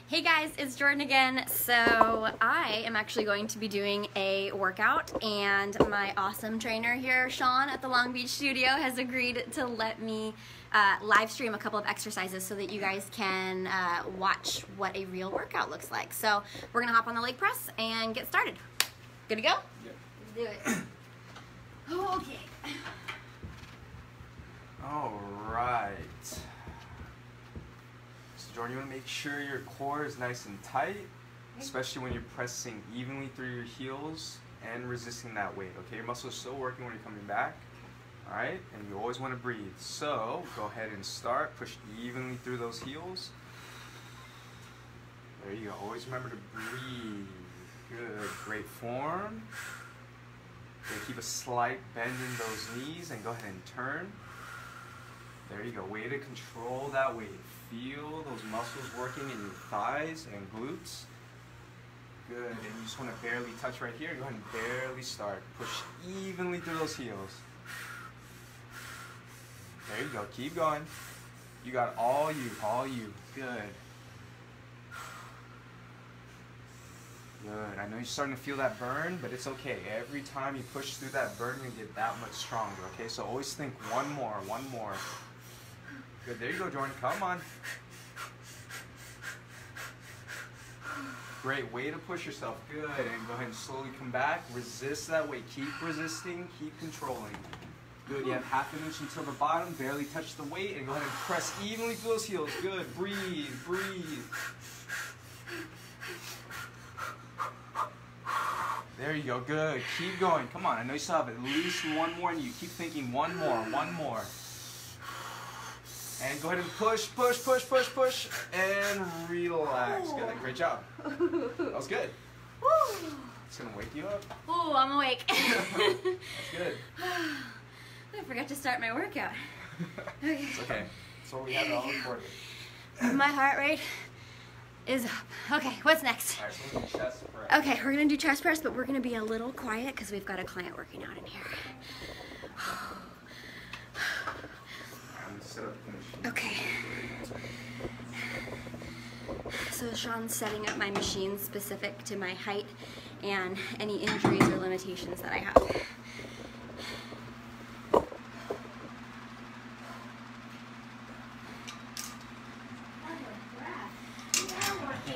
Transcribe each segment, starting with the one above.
Hey guys, it's Jordan again. So I am actually going to be doing a workout, and my awesome trainer here, Sean at the Long Beach studio, has agreed to let me live stream a couple of exercises so that you guys can watch what a real workout looks like. So we're gonna hop on the leg press and get started. Good to go? Yep. Let's do it. Okay. All right. So Jordan, you want to make sure your core is nice and tight, especially when you're pressing evenly through your heels and resisting that weight. Okay, your muscles are still working when you're coming back. All right, and you always want to breathe. So go ahead and start. Push evenly through those heels. There you go. Always remember to breathe. Good. Great form. Okay, keep a slight bend in those knees and go ahead and turn. There you go. Way to control that weight. Feel those muscles working in your thighs and glutes. Good. And you just want to barely touch right here. Go ahead and barely start. Push evenly through those heels. There you go. Keep going. You got all you. All you. Good. Good. I know you're starting to feel that burn, but it's okay. Every time you push through that burn, you get that much stronger, okay? So always think one more, one more. Good. There you go, Jordan. Come on. Great. Way to push yourself. Good. And go ahead and slowly come back. Resist that weight. Keep resisting. Keep controlling. Good. You have half an inch until the bottom. Barely touch the weight. And go ahead and press evenly through those heels. Good. Breathe. Breathe. There you go, good. Keep going. Come on, I know you still have at least one more in you. Keep thinking one more, one more. And go ahead and push, push, push, push, push, and relax. Good, great job. That was good. It's gonna wake you up. Ooh, I'm awake. That's good. I forgot to start my workout. Okay. It's okay. So we have it all recorded. My heart rate is up. Okay, what's next? Alright, so we're gonna do chest press. Okay, we're gonna do chest press, but we're gonna be a little quiet because we've got a client working out in here. I'm gonna set up the machine. Okay. So Sean's setting up my machine specific to my height and any injuries or limitations that I have.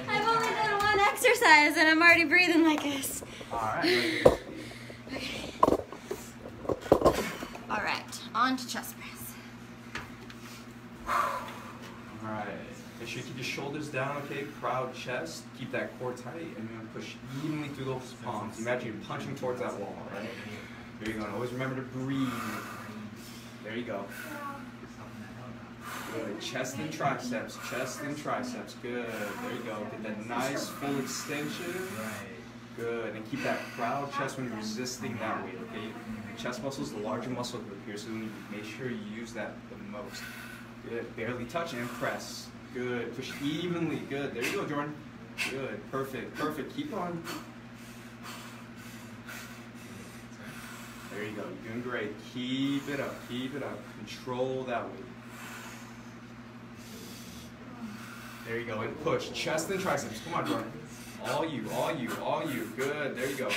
I've only done one exercise and I'm already breathing like this. Alright. Okay. Alright, on to chest press. Alright. Make sure you keep your shoulders down, okay? Proud chest. Keep that core tight, and you're going to push evenly through those palms. Imagine you're punching towards that wall, right? There you go. And always remember to breathe. There you go. Good. Chest and triceps. Chest and triceps. Good. There you go. Get that nice full extension. Good. And keep that proud chest when you're resisting that weight, okay? The chest muscle is the larger muscle group here, so you need to make sure you use that the most. Good. Barely touch and press. Good. Push evenly. Good. There you go, Jordan. Good. Perfect. Perfect. Keep on. There you go. You're doing great. Keep it up. Keep it up. Control that weight. There you go. And push. Chest and triceps. Come on, Jordan. All you. All you. All you. Good. There you go.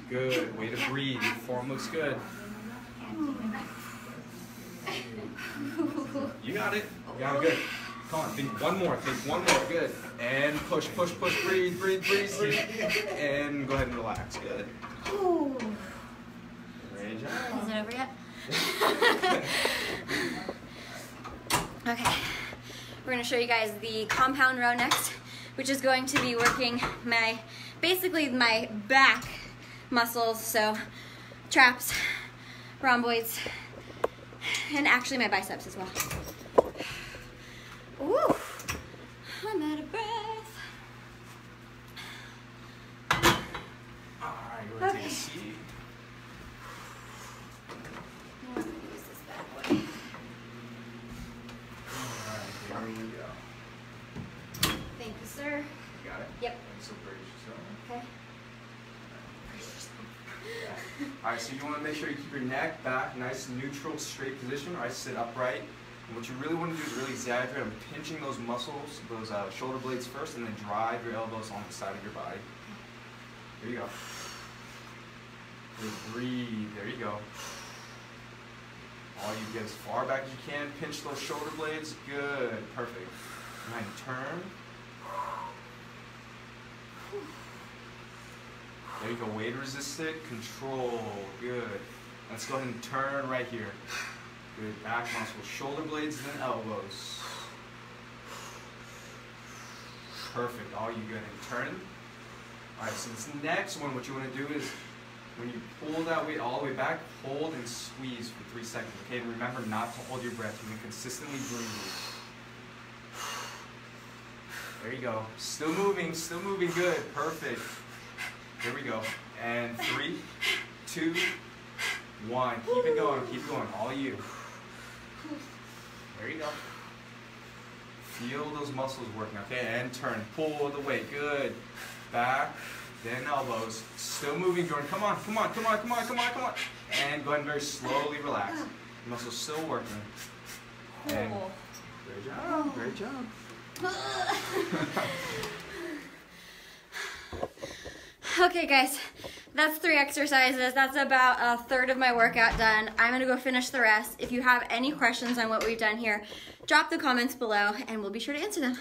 Good. Way to breathe. Your form looks good. You got it. You got it. Good. Come on. Think one more. Think one more. Good. And push, push, push. Breathe, breathe, breathe, breathe. And go ahead and relax. Good. Great job. Is it over yet? Okay. We're going to show you guys the compound row next, which is going to be working basically my back muscles, so traps, rhomboids, and actually my biceps as well. Ooh, I'm out of breath. Alright, you want to take a seat? Use this bad boy. Alright, here we go. Thank you, sir. You got it? Yep. So brace yourself. Okay. Alright, so you want to make sure you keep your neck back, nice neutral straight position. Alright, sit upright. And what you really want to do is really exaggerate on pinching those muscles, those shoulder blades first, and then drive your elbows on the side of your body. There you go. Breathe. There you go. All you get as far back as you can. Pinch those shoulder blades. Good. Perfect. Go ahead and turn. There you go. Weight resisted. Control. Good. Let's go ahead and turn right here. Good. Back muscles. Shoulder blades, then elbows. Perfect. All you good. And turn. Alright, so this next one, what you want to do is when you pull that weight all the way back, hold and squeeze for 3 seconds. Okay, and remember not to hold your breath. You can consistently breathe. There you go. Still moving, good. Perfect. There we go. And 3, 2, 1. Keep it going. All you. There you go. Feel those muscles working, okay? And turn. Pull the weight. Good. Back. Then elbows. Still moving, Jordan. Come on. And go ahead and very slowly relax. The muscles still working. And great job. Okay guys, that's 3 exercises. That's about a third of my workout done. I'm gonna go finish the rest. If you have any questions on what we've done here, drop the comments below and we'll be sure to answer them.